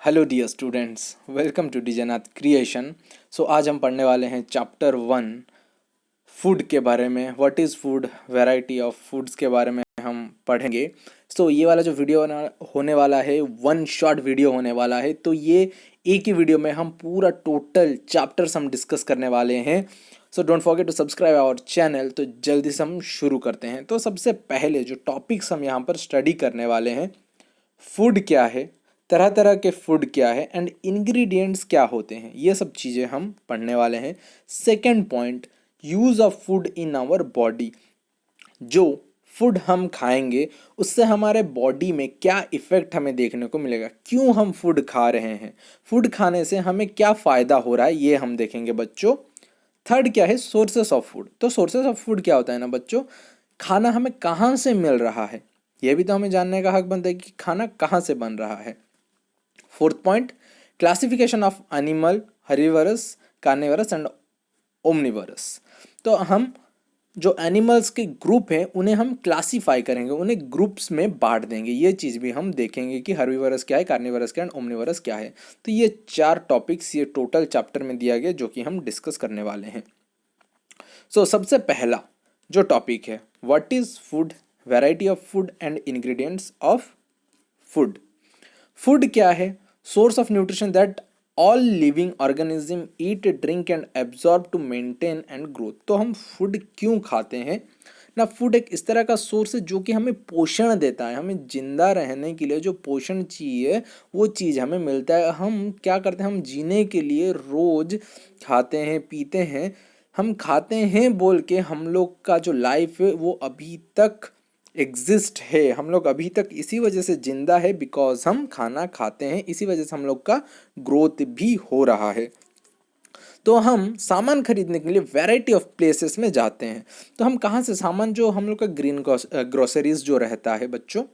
Hello dear students, welcome to Dijnath creation. So आज हम पढ़ने वाले हैं चैप्टर 1 फूड के बारे में। What is food, variety of foods के बारे में हम पढ़ेंगे। सो ये वाला जो वीडियो होने वाला है वन शॉट वीडियो होने वाला है। तो ये एक ही वीडियो में हम पूरा टोटल चैप्टर्स हम डिस्कस करने वाले हैं। So don't forget to subscribe our channel. तो जल्दी से हम शुरू करते हैं। तो सबसे पहले जो टॉपिक्स हम यहाँ पर स्टडी करने वाले हैं, फूड क्या है, तरह तरह के फूड क्या है एंड इंग्रेडिएंट्स क्या होते हैं, ये सब चीज़ें हम पढ़ने वाले हैं। Second point, use of food in our body. जो फूड हम खाएंगे उससे हमारे बॉडी में क्या इफ़ेक्ट हमें देखने को मिलेगा, क्यों हम फूड खा रहे हैं, फूड खाने से हमें क्या फ़ायदा हो रहा है, ये हम देखेंगे बच्चों। थर्ड क्या है, सोर्सेस ऑफ फूड। तो सोर्सेस ऑफ फूड क्या होता है ना बच्चों, खाना हमें कहाँ से मिल रहा है, यह भी तो हमें जानने का हक बनता है कि खाना कहाँ से बन रहा है। Fourth point, classification of animal, herbivorous, carnivorous and omnivorous. तो हम जो एनिमल्स के ग्रुप हैं उन्हें हम क्लासीफाई करेंगे, उन्हें ग्रुप्स में बांट देंगे। ये चीज़ भी हम देखेंगे कि हर्बीवरस क्या है, कार्निवरस क्या है, ओमनिवरस क्या है। तो ये 4 टॉपिक्स ये टोटल चैप्टर में दिया गया जो कि हम डिस्कस करने वाले हैं। सो सबसे पहला जो टॉपिक है, what is food, variety of food and ingredients of food. Food क्या है, source of nutrition that all living organism eat, drink and absorb to maintain and growth. तो हम फूड क्यों खाते हैं ना, फूड एक इस तरह का सोर्स है जो कि हमें पोषण देता है। हमें जिंदा रहने के लिए जो पोषण चाहिए वो चीज़ हमें मिलता है। हम क्या करते हैं, हम जीने के लिए रोज खाते हैं पीते हैं। हम खाते हैं बोल के हम लोग का जो लाइफ है वो अभी तक एग्जिस्ट है, हम लोग अभी तक इसी वजह से जिंदा है बिकॉज हम खाना खाते हैं। इसी वजह से हम लोग का ग्रोथ भी हो रहा है। तो हम सामान खरीदने के लिए वैरायटी ऑफ प्लेसेस में जाते हैं। तो हम कहाँ से सामान, जो हम लोग का ग्रीन ग्रोसरीज जो रहता है बच्चों,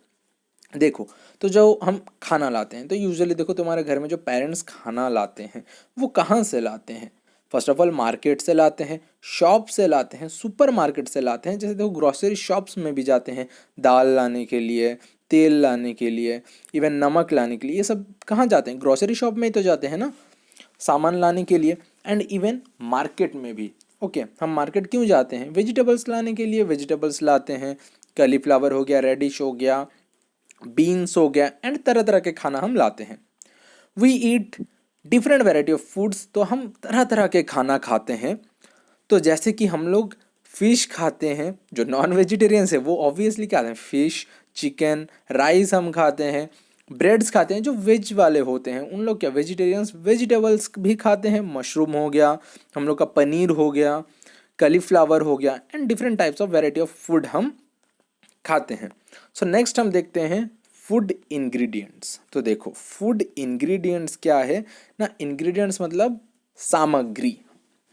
देखो, तो जो हम खाना लाते हैं तो यूजुअली देखो तुम्हारे घर में जो पेरेंट्स खाना लाते हैं वो कहाँ से लाते हैं। फर्स्ट ऑफ ऑल मार्केट से लाते हैं, शॉप से लाते हैं, सुपर मार्केट से लाते हैं। जैसे देखो ग्रोसरी शॉप्स में भी जाते हैं दाल लाने के लिए, तेल लाने के लिए, इवन नमक लाने के लिए। ये सब कहाँ जाते हैं, ग्रोसरी शॉप में ही तो जाते हैं ना, सामान लाने के लिए। एंड इवन मार्केट में भी। ओके, हम मार्केट क्यों जाते हैं, वेजिटेबल्स लाने के लिए वेजिटेबल्स लाते हैं। कलीफ्लावर हो गया, रेडिश हो गया, बीन्स हो गया एंड तरह तरह के खाना हम लाते हैं। We eat different variety of foods. तो हम तरह तरह के खाना खाते हैं। तो जैसे कि हम लोग फिश खाते हैं, जो नॉन वेजिटेरियंस है वो ऑब्वियसली क्या खाते हैं, फिश, चिकन, राइस हम खाते हैं। ब्रेड्स खाते हैं जो वेज वाले होते हैं, उन लोग क्या वेजिटेरियंस वेजिटेबल्स भी खाते हैं। मशरूम हो गया, हम लोग का पनीर हो गया, कलीफ्लावर हो गया and different types of variety of food हम खाते हैं। सो नेक्स्ट हम देखते हैं फूड इंग्रेडिएंट्स। तो देखो फूड इंग्रेडिएंट्स क्या है ना, इंग्रेडिएंट्स मतलब सामग्री।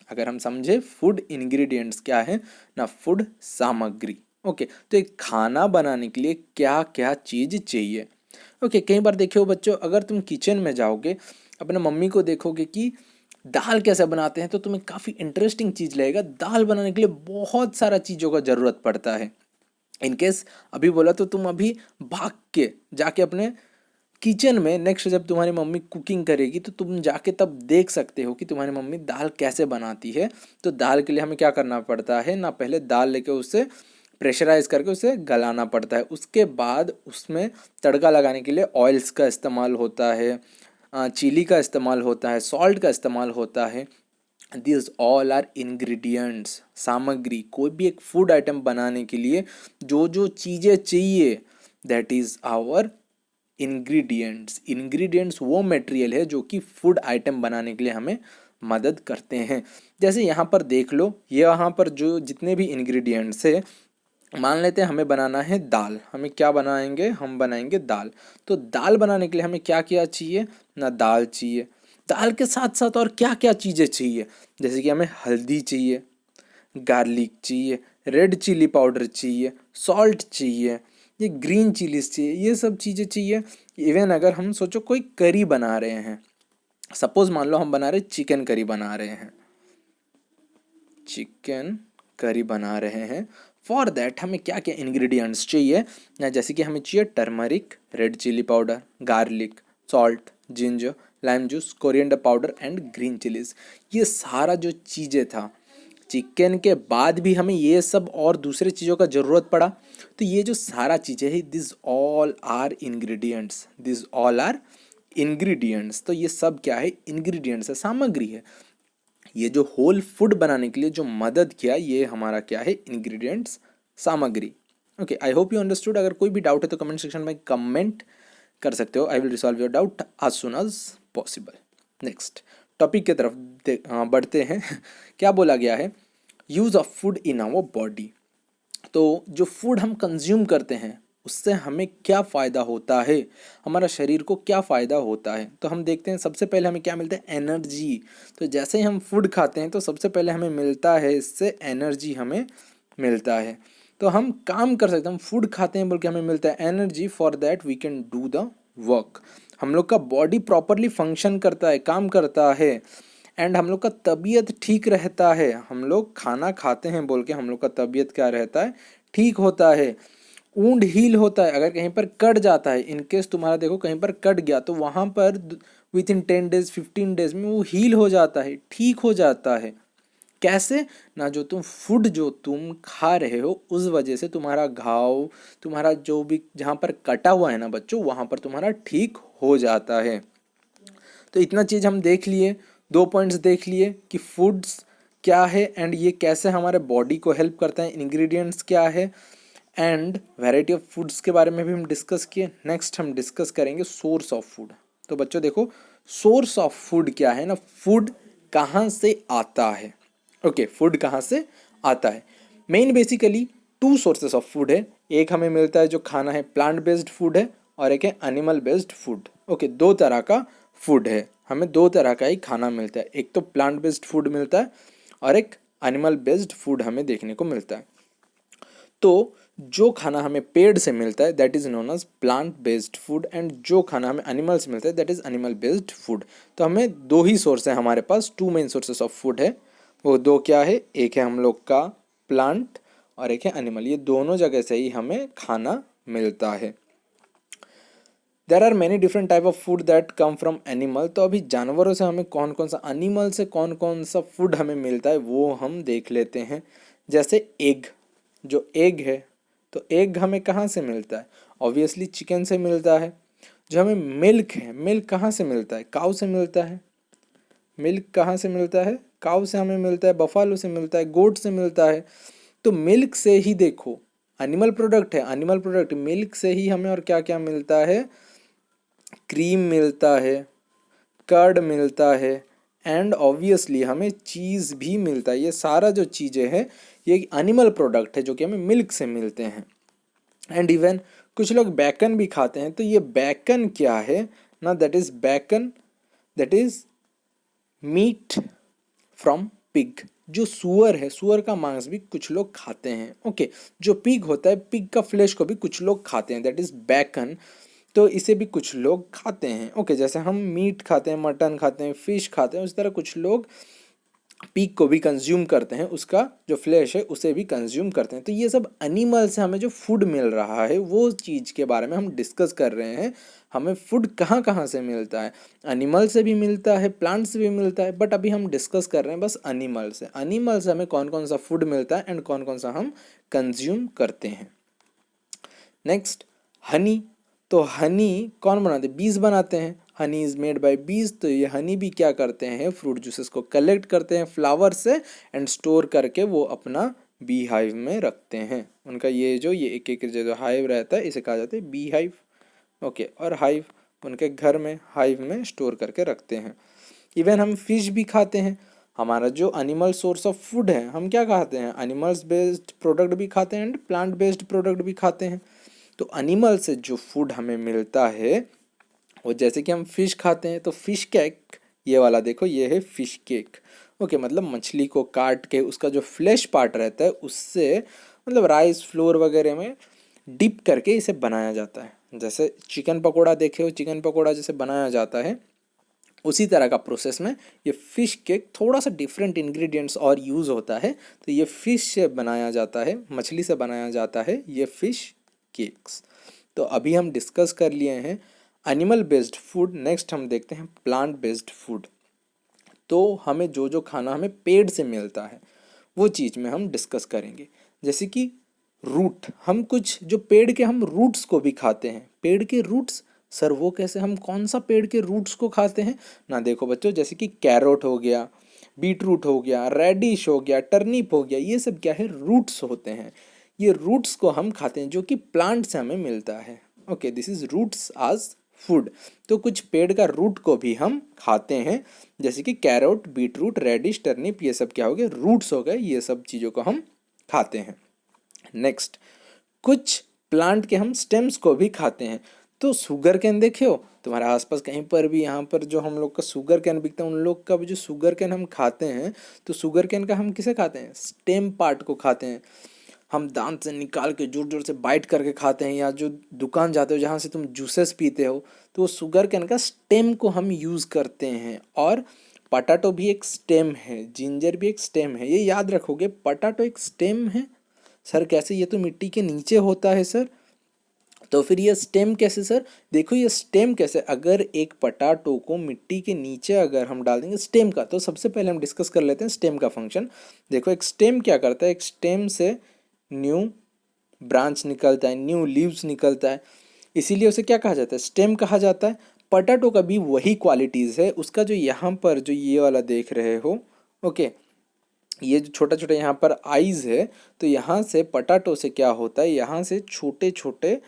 अगर हम समझे फूड इंग्रेडिएंट्स क्या है ना, फूड सामग्री। ओके, तो एक खाना बनाने के लिए क्या क्या चीज़ चाहिए। ओके, कई बार देखो बच्चों, अगर तुम किचन में जाओगे अपने मम्मी को देखोगे कि दाल कैसे बनाते हैं तो तुम्हें काफ़ी इंटरेस्टिंग चीज़ लगेगा। दाल बनाने के लिए बहुत सारा चीज़ों का ज़रूरत पड़ता है। इनकेस अभी बोला तो तुम अभी भाग के जाके अपने किचन में नेक्स्ट जब तुम्हारी मम्मी कुकिंग करेगी तो तुम जाके तब देख सकते हो कि तुम्हारी मम्मी दाल कैसे बनाती है। तो दाल के लिए हमें क्या करना पड़ता है ना, पहले दाल लेके उसे प्रेशराइज करके उसे गलाना पड़ता है। उसके बाद उसमें तड़का लगाने के लिए ऑयल्स का इस्तेमाल होता है, चिली का इस्तेमाल होता है, सॉल्ट का इस्तेमाल होता है। दिस ऑल आर इंग्रेडिएंट्स, सामग्री। कोई भी एक फूड आइटम बनाने के लिए जो जो चीज़ें चाहिए that is our ingredients. Ingredients वो मटेरियल है जो कि फूड आइटम बनाने के लिए हमें मदद करते हैं। जैसे यहाँ पर देख लो, यहाँ पर जो जितने भी इंग्रेडिएंट्स है, मान लेते हैं हमें बनाना है दाल। हमें क्या बनाएंगे, हम बनाएंगे दाल। तो दाल बनाने के लिए हमें क्या क्या चाहिए ना, दाल चाहिए। दाल के साथ साथ और क्या क्या चीज़ें चाहिए, जैसे कि हमें हल्दी चाहिए, गार्लिक चाहिए, रेड चिली पाउडर चाहिए, सॉल्ट चाहिए, ये ग्रीन चिलीज चाहिए, ये सब चीज़ें चाहिए। इवन अगर हम सोचो कोई करी बना रहे हैं, सपोज मान लो हम बना रहे चिकन करी बना रहे हैं, चिकन करी बना रहे हैं, फॉर देट हमें क्या क्या इंग्रेडिएंट्स चाहिए ना, जैसे कि हमें चाहिए turmeric, red chilli powder, garlic, salt, ginger, lime juice, coriander powder and green chillies. ये सारा जो चीज़ें था, चिकन के बाद भी हमें ये सब और दूसरे चीज़ों का ज़रूरत पड़ा, तो ये जो सारा चीज़ें हैं, this all are ingredients, this all are ingredients. तो ये सब क्या है? इंग्रेडिएंट्स है, सामग्री है। ये जो होल फूड बनाने के लिए जो मदद किया, ये हमारा क्या है? इंग्रेडिएंट्स, सामग्री। Okay, I hope you understood. अगर कोई भी डाउट है तो कमेंट सेक्शन में कमेंट कर सकते हो। I will resolve your doubt as soon as possible. Next topic की तरफ बढ़ते हैं। क्या बोला गया है? Use of food in our body. तो जो फूड हम कंज्यूम करते हैं उससे हमें क्या फ़ायदा होता है, हमारा शरीर को क्या फ़ायदा होता है, तो हम देखते हैं। सबसे पहले हमें क्या मिलता है? एनर्जी। तो जैसे ही हम फूड खाते हैं तो सबसे पहले हमें मिलता है, इससे एनर्जी हमें मिलता है। तो हम काम कर सकते हैं। हम फूड खाते हैं बोल के हमें मिलता है energy, for that we can do the work. हम लोग का बॉडी प्रॉपरली फंक्शन करता है, काम करता है, एंड हम लोग का तबीयत ठीक रहता है। हम लोग खाना खाते हैं बोल के हम लोग का तबीयत क्या रहता है? ठीक होता है। वुंड हील होता है। अगर कहीं पर कट जाता है, इनकेस तुम्हारा देखो कहीं पर कट गया, तो वहाँ पर विद इन 10 डेज 15 डेज में वो हील हो जाता है, ठीक हो जाता है। कैसे? ना, जो तुम फूड जो तुम खा रहे हो उस वजह से तुम्हारा घाव, तुम्हारा जो भी जहाँ पर कटा हुआ है ना बच्चों, वहाँ पर तुम्हारा ठीक हो जाता है। तो इतना चीज़ हम देख लिए, 2 पॉइंट्स देख लिए कि फूड्स क्या है एंड ये कैसे हमारे बॉडी को हेल्प करता है, इंग्रेडिएंट्स क्या है, एंड वैरायटी ऑफ फूड्स के बारे में भी हम डिस्कस किए। नेक्स्ट हम डिस्कस करेंगे सोर्स ऑफ फूड। तो बच्चों देखो, सोर्स ऑफ फूड क्या है ना, फूड कहाँ से आता है। ओके, फूड कहाँ से आता है? Main basically 2 sources of food है। एक हमें मिलता है जो खाना है, प्लांट बेस्ड फूड है, और एक है एनिमल बेस्ड फूड। ओके, 2 तरह का फूड है, हमें 2 तरह का ही खाना मिलता है। एक तो प्लांट बेस्ड फूड मिलता है और एक एनिमल बेस्ड फूड हमें देखने को मिलता है। तो जो खाना हमें पेड़ से मिलता है that is known as plant based food, and जो खाना हमें एनिमल से मिलता है that is animal based food. तो हमें 2 ही सोर्स है हमारे पास, 2 मेन सोर्सेस ऑफ फूड है। वो 2 क्या है? एक है हम लोग का प्लांट और एक है एनिमल। ये दोनों जगह से ही हमें खाना मिलता है। There are many different type of food that come from animal. तो अभी जानवरों से हमें कौन कौन सा, एनिमल से कौन कौन सा फूड हमें मिलता है वो हम देख लेते हैं। जैसे एग, जो एग है, तो एग हमें कहाँ से मिलता है? ऑब्वियसली चिकन से मिलता है। जो हमें मिल्क है, मिल्क कहाँ से मिलता है? काऊ से मिलता है। मिल्क कहाँ से मिलता है? काऊ से हमें मिलता है, बफालो से मिलता है, गोट से मिलता है। तो मिल्क से ही देखो, एनिमल प्रोडक्ट है, एनिमल प्रोडक्ट मिल्क से ही हमें और क्या क्या मिलता है? क्रीम मिलता है, कर्ड मिलता है, एंड ऑब्वियसली हमें चीज़ भी मिलता है। ये सारा जो चीज़ें हैं ये एनिमल प्रोडक्ट है जो कि हमें मिल्क से मिलते हैं। एंड इवन कुछ लोग बैकन भी खाते हैं। तो ये बैकन क्या है ना? That is bacon, that is meat from pig. जो सुअर है, सुअर का मांस भी कुछ लोग खाते हैं। ओके, जो पिग होता है, पिग का फ्लेश को भी कुछ लोग खाते हैं, दैट इज बैकन। तो इसे भी कुछ लोग खाते हैं। ओके, जैसे हम मीट खाते हैं, मटन खाते हैं, फिश खाते हैं, उस तरह कुछ लोग पीक को भी कंज्यूम करते हैं, उसका जो फ्लैश है उसे भी कंज्यूम करते हैं। तो ये सब एनिमल से हमें जो फूड मिल रहा है वो चीज़ के बारे में हम डिस्कस कर रहे हैं। हमें फूड कहाँ कहाँ से मिलता है? एनिमल से भी मिलता है, प्लांट से भी मिलता है, बट अभी हम डिस्कस कर रहे हैं बस एनिमल से। एनिमल से हमें कौन कौन सा फूड मिलता है एंड कौन कौन सा हम कंज्यूम करते हैं। नेक्स्ट, हनी। तो हनी कौन बनाते हैं? बीज बनाते हैं। हनी इज़ मेड बाय बीज। तो ये हनी भी क्या करते हैं? फ्रूट जूसेस को कलेक्ट करते हैं फ्लावर से एंड स्टोर करके वो अपना बी हाइव में रखते हैं। उनका ये एक एक जो हाइव रहता है इसे कहा जाता है बी हाइव। ओके, और हाइव उनके घर में, हाइव में स्टोर करके रखते हैं। इवन हम फिश भी खाते हैं। हमारा जो एनिमल सोर्स ऑफ फूड है, हम क्या खाते हैं? एनिमल्स बेस्ड प्रोडक्ट भी खाते हैं एंड प्लांट बेस्ड प्रोडक्ट भी खाते हैं। तो एनिमल से जो फूड हमें मिलता है वो, जैसे कि हम फिश खाते हैं तो फिश केक, ये वाला देखो, ये है फिश केक। ओके, मतलब मछली को काट के उसका जो फ्लैश पार्ट रहता है उससे, मतलब राइस फ्लोर वगैरह में डिप करके इसे बनाया जाता है। जैसे चिकन पकोड़ा देखे हो, चिकन पकोड़ा जैसे बनाया जाता है उसी तरह का प्रोसेस में ये फ़िश केक, थोड़ा सा डिफरेंट इंग्रेडिएंट्स और यूज़ होता है। तो ये फ़िश से बनाया जाता है, मछली से बनाया जाता है ये फ़िश केक्स। तो अभी हम डिस्कस कर लिए हैं एनिमल बेस्ड फूड। नेक्स्ट हम देखते हैं प्लांट बेस्ड फूड। तो हमें जो जो खाना हमें पेड़ से मिलता है वो चीज़ में हम डिस्कस करेंगे। जैसे कि रूट, हम कुछ जो पेड़ के हम रूट्स को भी खाते हैं। पेड़ के रूट्स सर वो कैसे, हम कौन सा पेड़ के रूट्स को खाते हैं ना? देखो बच्चों, जैसे कि कैरोट हो गया, बीटरूट हो गया, रेडिश हो गया, टर्निप हो गया, ये सब क्या है? रूट्स होते हैं। ये रूट्स को हम खाते हैं जो कि प्लांट से हमें मिलता है। ओके, दिस इज रूट्स आज फूड। तो कुछ पेड़ का रूट को भी हम खाते हैं, जैसे कि कैरोट, बीटरूट, रेडिश, टर्निप, ये सब क्या हो गए? रूट्स हो गए। ये सब चीज़ों को हम खाते हैं। नेक्स्ट, कुछ प्लांट के हम स्टेम्स को भी खाते हैं। तो शुगर कैन देखे हो तुम्हारे आसपास कहीं पर भी, यहाँ पर जो हम लोग का शुगर कैन बिकता है, उन लोग का भी जो शुगर कैन हम खाते हैं, तो शुगर कैन का हम किसे खाते हैं? स्टेम पार्ट को खाते हैं। हम दांत से निकाल के जोर जोर से बाइट करके खाते हैं, या जो दुकान जाते हो जहाँ से तुम जूसेस पीते हो, तो वो शुगर कैन का स्टेम को हम यूज़ करते हैं। और पटाटो भी एक स्टेम है, जिंजर भी एक स्टेम है, ये याद रखोगे। पटाटो एक स्टेम है सर, कैसे? ये तो मिट्टी के नीचे होता है सर। तो फिर ये स्टेम कैसे सर? देखो ये स्टेम कैसे, अगर एक पटाटो को मिट्टी के नीचे अगर हम डाल देंगे स्टेम का, तो सबसे पहले हम डिस्कस कर लेते हैं स्टेम का फंक्शन। देखो एक स्टेम क्या करता है, एक स्टेम से न्यू ब्रांच निकलता है, न्यू लीव्स निकलता है, इसीलिए उसे क्या कहा जाता है? स्टेम कहा जाता है। पटाटो का भी वही क्वालिटीज़ है। उसका जो यहाँ पर जो ये वाला देख रहे हो, ओके, ये जो छोटा छोटा यहाँ पर आइज़ है, तो यहाँ से पटाटो से क्या होता है, यहाँ से छोटे छोटे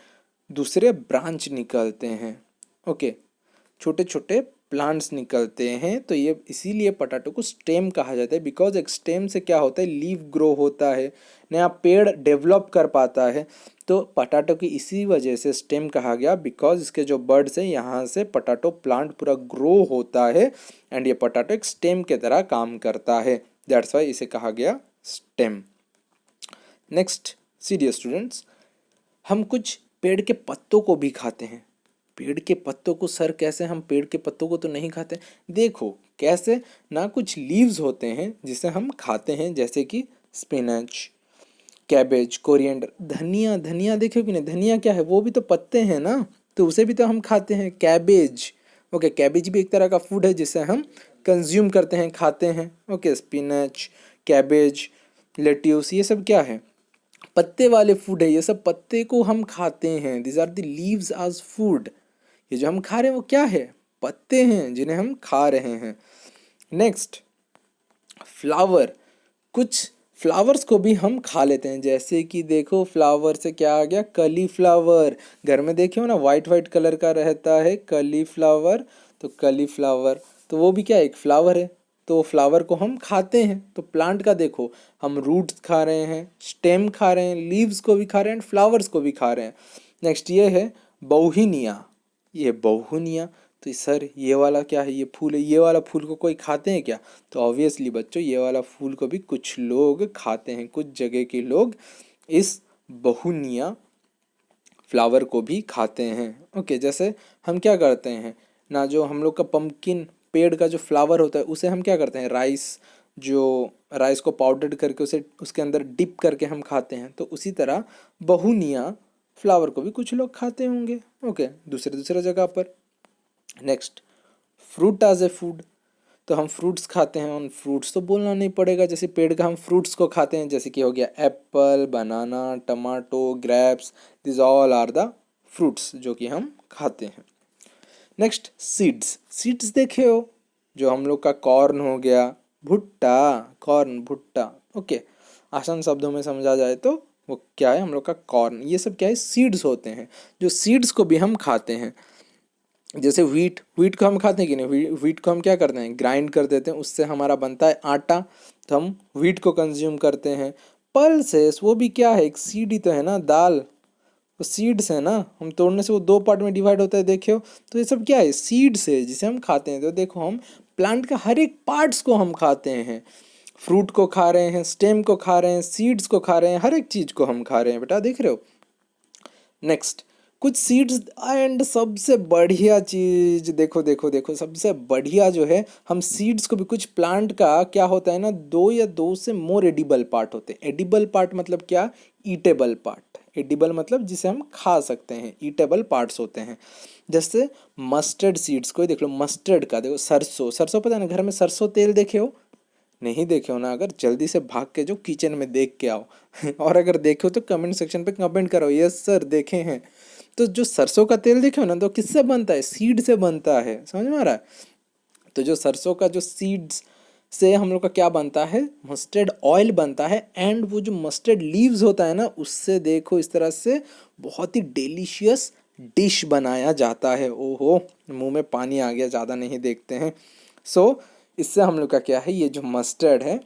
दूसरे ब्रांच निकलते हैं। ओके, छोटे छोटे प्लांट्स निकलते हैं। तो ये इसीलिए पटाटो को स्टेम कहा जाता है, बिकॉज एक स्टेम से क्या होता है? लीफ ग्रो होता है, नया पेड़ डेवलप कर पाता है। तो पटाटो की इसी वजह से स्टेम कहा गया, बिकॉज इसके जो बर्ड्स हैं यहाँ से पटाटो प्लांट पूरा ग्रो होता है, एंड ये पटाटो एक स्टेम के तरह काम करता है। दैट्स वाई इसे कहा गया स्टेम। नेक्स्ट, सीरियस स्टूडेंट्स, हम कुछ पेड़ के पत्तों को भी खाते हैं। पेड़ के पत्तों को सर कैसे? हम पेड़ के पत्तों को तो नहीं खाते। देखो कैसे ना, कुछ लीव्स होते हैं जिसे हम खाते हैं, जैसे कि स्पिनच, कैबेज, कोरिएंडर, धनिया। धनिया देखे कि नहीं? धनिया क्या है? वो भी तो पत्ते हैं ना, तो उसे भी तो हम खाते हैं। कैबेज, ओके, कैबेज भी एक तरह का फूड है जिसे हम कंज्यूम करते हैं, खाते हैं। ओके, स्पिनच, कैबेज, लेट्यूस, ये सब क्या है? पत्ते वाले फूड है। ये सब पत्ते को हम खाते हैं। This are the leaves as food. ये जो हम खा रहे हैं वो क्या है? पत्ते हैं जिन्हें हम खा रहे हैं। Next, flower. कुछ फ्लावर्स को भी हम खा लेते हैं, जैसे कि देखो फ्लावर से क्या आ गया? कलीफ्लावर। घर में देखे हो ना, वाइट वाइट कलर का रहता है कलीफ्लावर। तो कलीफ्लावर तो वो भी क्या है? एक फ्लावर है। तो फ्लावर को हम खाते हैं। तो प्लांट का देखो, हम रूट्स खा रहे हैं, स्टेम खा रहे हैं, लीव्स को भी खा रहे हैं, फ्लावर्स को भी खा रहे हैं। नेक्स्ट ये है बहुनिया। ये बहुनिया, तो सर ये वाला क्या है? ये फूल है। ये वाला फूल को कोई खाते हैं क्या? तो ऑब्वियसली बच्चों, ये वाला फूल को भी कुछ लोग खाते हैं। कुछ जगह के लोग इस बहुनिया फ्लावर को भी खाते हैं। ओके, जैसे हम क्या करते हैं ना, जो हम लोग का पम्पकिन पेड़ का जो फ्लावर होता है उसे हम क्या करते हैं? राइस को पाउडर करके उसे उसके अंदर डिप करके हम खाते हैं। तो उसी तरह बहुनिया फ्लावर को भी कुछ लोग खाते होंगे। ओके, दूसरे दूसरे जगह पर। Next, fruit as a food. तो हम फ्रूट्स खाते हैं, उन फ्रूट्स तो बोलना नहीं पड़ेगा। जैसे पेड़ का हम फ्रूट्स को खाते हैं, जैसे कि हो गया apple, banana, tomato, grapes, this all are the fruits जो कि हम खाते हैं। Next, seeds. सीड्स देखे हो, जो हम लोग का कॉर्न हो गया, भुट्टा, कॉर्न, भुट्टा। ओके, आसान शब्दों में समझा जाए तो वो क्या है? हम लोग का कॉर्न। ये सब क्या है? सीड्स होते हैं, जो सीड्स को भी हम खाते हैं। जैसे व्हीट को हम खाते हैं कि नहीं? व्हीट को हम क्या करते हैं? ग्राइंड कर देते हैं, उससे हमारा बनता है आटा, तो हम व्हीट को कंज्यूम करते हैं। पल्सेस, वो भी क्या है? एक सीड ही तो है ना, दाल। वो सीड्स है ना, हम तोड़ने से वो दो पार्ट में डिवाइड होता है, देखे हो? तो ये सब क्या है? सीड्स है जिसे हम खाते हैं। तो देखो, हम प्लांट का हर एक पार्ट्स को हम खाते हैं। फ्रूट को खा रहे हैं, स्टेम को खा रहे हैं, सीड्स को खा रहे हैं, हर एक चीज़ को हम खा रहे हैं बेटा, देख रहे हो? नेक्स्ट, कुछ सीड्स, एंड सबसे बढ़िया चीज देखो देखो देखो, सबसे बढ़िया जो है, हम सीड्स को भी, कुछ प्लांट का क्या होता है ना, दो या दो से मोर एडिबल पार्ट होते हैं। एडिबल पार्ट मतलब क्या? Eatable part. एडिबल मतलब जिसे हम खा सकते हैं, ईटेबल पार्ट्स होते हैं। जैसे मस्टर्ड सीड्स, कोई देख लो मस्टर्ड का, देखो सरसों, सरसों पता है ना, घर में सरसों तेल देखे हो? नहीं देखे हो ना, अगर जल्दी से भाग के जो किचन में देख के आओ और अगर देखे हो तो कमेंट सेक्शन पे कमेंट करो यस सर देखे हैं। तो जो सरसों का तेल देखे हो ना, तो किससे बनता है? सीड से बनता है, समझ में आ रहा है? तो जो सरसों का जो सीड्स से हम लोग का क्या बनता है, मस्टर्ड ऑयल बनता है। एंड वो जो मस्टर्ड लीव्स होता है ना, उससे देखो इस तरह से बहुत ही डिलीशियस डिश बनाया जाता है। ओहो, मुंह में पानी आ गया, ज़्यादा नहीं देखते हैं। सो इससे हम लोग का क्या है, ये जो मस्टर्ड है,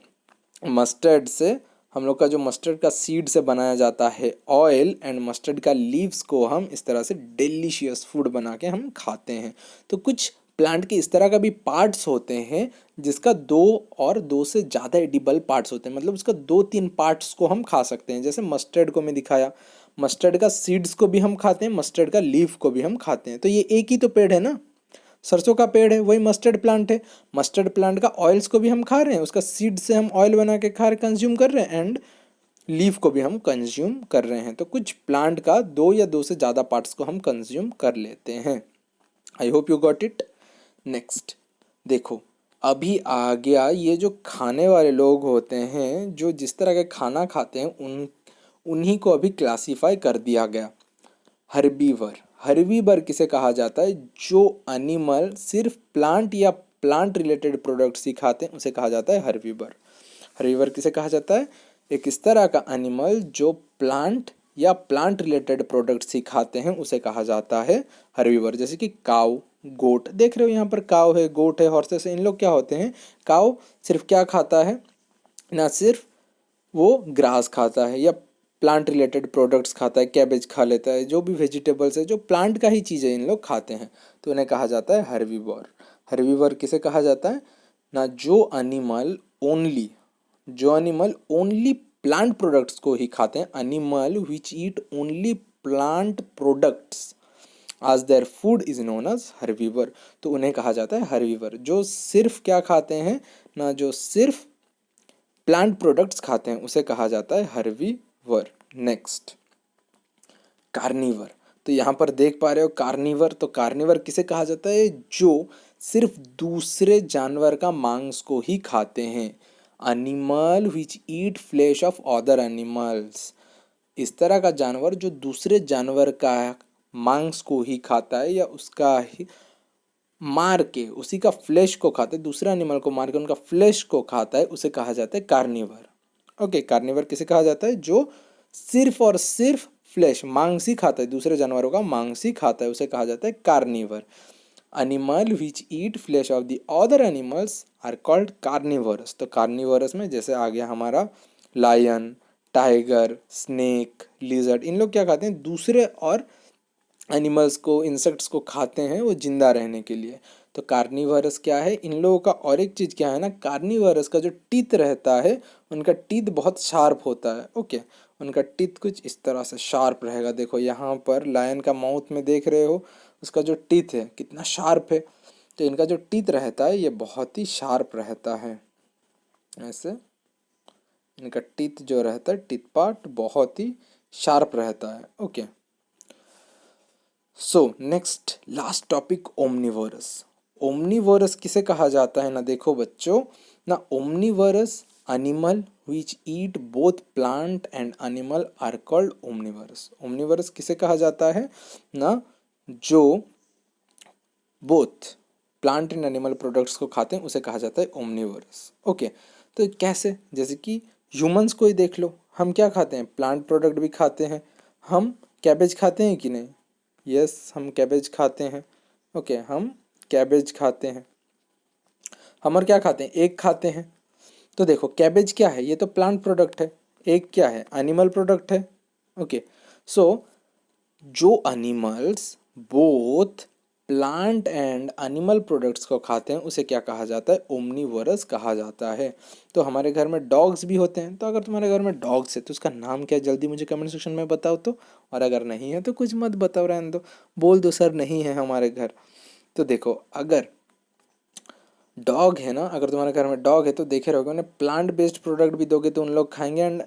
मस्टर्ड से हम लोग का जो मस्टर्ड का सीड से बनाया जाता है ऑयल, एंड मस्टर्ड का लीव्स को हम इस तरह से डिलीशियस फूड बना के हम खाते हैं। तो कुछ प्लांट के इस तरह का भी पार्ट्स होते हैं जिसका दो से ज़्यादा एडिबल पार्ट्स होते हैं, मतलब उसका 2-3 पार्ट्स को हम खा सकते हैं। जैसे मस्टर्ड को मैं दिखाया, मस्टर्ड का सीड्स को भी हम खाते हैं, मस्टर्ड का लीफ को भी हम खाते हैं। तो ये एक ही तो पेड़ है ना, सरसों का पेड़ है, वही मस्टर्ड प्लांट है। मस्टर्ड प्लांट का ऑयल्स को भी हम खा रहे हैं, उसका सीड से हम ऑयल बना के खा रहे, कंज्यूम कर रहे हैं, एंड लीफ को भी हम कंज्यूम कर रहे हैं। तो कुछ प्लांट का दो से ज़्यादा पार्ट्स को हम कंज्यूम कर लेते हैं। I hope you got it. Next देखो, अभी आ गया ये जो खाने वाले लोग होते हैं, जो जिस तरह के खाना खाते हैं, उन्हीं को अभी क्लासीफाई कर दिया गया। हर्बीवर, हर्बीवर किसे कहा जाता है? जो एनिमल सिर्फ प्लांट या प्लांट रिलेटेड प्रोडक्ट्स ही खाते हैं उसे कहा जाता है हर्बीवर। हर्बीवर किसे कहा जाता है? एक इस तरह का एनिमल जो प्लांट या प्लांट रिलेटेड प्रोडक्ट्स ही खाते हैं उसे कहा जाता है हर्बीवर। जैसे कि काऊ, गोट, देख रहे हो यहाँ पर काऊ है, गोट है, हॉर्सेस है, इन लोग क्या होते हैं? काऊ सिर्फ क्या खाता है, ना सिर्फ वो ग्रास खाता है या प्लांट रिलेटेड प्रोडक्ट्स खाता है, कैबेज खा लेता है, जो भी वेजिटेबल्स है जो प्लांट का ही चीज़ है इन लोग खाते हैं, तो उन्हें कहा जाता है हर्बीवर। हर्बीवर किसे कहा जाता है? ना जो एनिमल ओनली प्लांट प्रोडक्ट्स को ही खाते हैं, animal which eat only plant products as their food is known as herbivore, तो उन्हें कहा जाता है हर्बीवर। जो सिर्फ क्या खाते हैं ना, जो सिर्फ प्लांट प्रोडक्ट्स खाते हैं उसे कहा जाता है हर्बीवर। नेक्स्ट कार्निवर, तो यहाँ पर देख पा रहे हो कार्निवर, तो कार्निवर किसे कहा जाता है? जो सिर्फ दूसरे जानवर का मांस को ही खाते हैं, animal which eat flesh of other animals. इस तरह का जानवर जो दूसरे जानवर का मांस को ही खाता है या उसका ही मार के उसी का फ्लेश को खाता है, दूसरा एनिमल को मार के उनका फ्लेश को खाता है, उसे कहा जाता है कार्निवर। ओके, कार्निवर किसे कहा जाता है? जो सिर्फ और सिर्फ फ्लेश, मांस ही खाता है, दूसरे जानवरों का मांस ही खाता है, उसे कहा जाता है carnivore. Animal which eat flesh of the other animals are called carnivorous. तो कार्निवरस में जैसे आ गया हमारा लायन, टाइगर, स्नेक, लिजर्ड, इन लोग क्या खाते हैं? दूसरे और एनिमल्स को, इंसेक्ट्स को खाते हैं वो जिंदा रहने के लिए। तो कार्निवरस क्या है इन लोगों का? और एक चीज़ क्या है ना, कार्निवरस का जो टीथ रहता है, उनका टीथ बहुत शार्प होता है। ओके, उनका टीथ कुछ इस तरह से शार्प रहेगा। देखो यहाँ पर लायन का माउथ में देख रहे हो, उसका जो टीथ है कितना शार्प है। तो इनका जो टीथ रहता है ये बहुत ही शार्प रहता है। ऐसे इनका टीथ जो रहता है, टीथ पार्ट बहुत ही शार्प रहता है। Okay, so next last topic, omnivorous. Omnivorous किसे कहा जाता है ना, देखो बच्चों ना, omnivorous animal which eat both plant and animal are called omnivorous. Omnivorous किसे कहा जाता है ना, जो both plant and animal products को खाते हैं उसे कहा जाता है ओमनिवोरस। ओके, तो कैसे? जैसे कि ह्यूमंस को ही देख लो, हम क्या खाते हैं? प्लांट प्रोडक्ट भी खाते हैं। हम कैबेज खाते हैं कि नहीं? यस, हम कैबेज खाते हैं। ओके, हम कैबेज खाते हैं। हम और क्या खाते हैं? एग खाते हैं। तो देखो कैबेज क्या है? ये तो प्लांट प्रोडक्ट है। एग क्या है? एनिमल प्रोडक्ट है। ओके, सो जो animals both plant and animal products को खाते हैं उसे क्या कहा जाता है? ओमनिवोरस कहा जाता है। तो हमारे घर में डॉग्स भी होते हैं, तो अगर तुम्हारे घर में डॉग्स है तो उसका नाम क्या है? जल्दी मुझे कमेंट सेक्शन में बताओ तो। और अगर नहीं है तो कुछ मत बताओ, रहने दो, बोल दो सर नहीं है हमारे घर। तो देखो अगर डॉग है ना, अगर तुम्हारे घर में डॉग है तो देखे रहोगे उन्हें प्लांट बेस्ड प्रोडक्ट भी दोगे तो उन लोग खाएंगे, एंड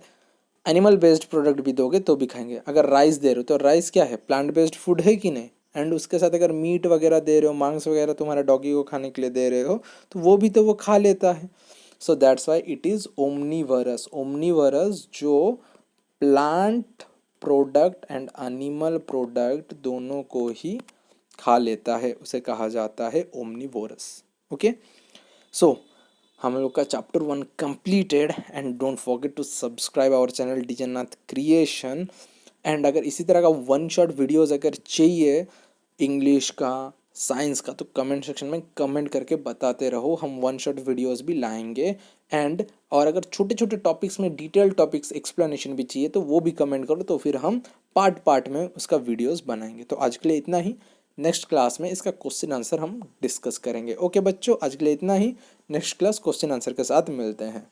एनिमल बेस्ड प्रोडक्ट भी दोगे तो भी खाएंगे। अगर राइस दे रहे हो तो राइस क्या है, प्लांट बेस्ड फूड है कि नहीं। एंड उसके साथ अगर मीट वगैरह दे रहे हो, मांस वगैरह तुम्हारा डॉगी को खाने के लिए दे रहे हो, तो वो भी तो वो खा लेता है। So that's why it is omnivorous. Omnivorous जो plant product and animal product दोनों को ही खा लेता है, उसे कहा जाता है ओमनीवोरस। ओके, सो हम लोग का chapter 1 completed. And don't forget to subscribe our channel Dijnath creation. एंड अगर इसी तरह का वन शॉट वीडियोस अगर चाहिए इंग्लिश का, साइंस का, तो कमेंट सेक्शन में कमेंट करके बताते रहो, हम वन शॉट वीडियोस भी लाएंगे। एंड और अगर छोटे छोटे टॉपिक्स में डिटेल टॉपिक्स एक्सप्लेनेशन भी चाहिए तो वो भी कमेंट करो, तो फिर हम पार्ट पार्ट में उसका वीडियोस बनाएंगे। तो आज के लिए इतना ही, नेक्स्ट क्लास में इसका क्वेश्चन आंसर हम डिस्कस करेंगे। ओके बच्चों, आज के लिए इतना ही, नेक्स्ट क्लास क्वेश्चन आंसर के साथ मिलते हैं।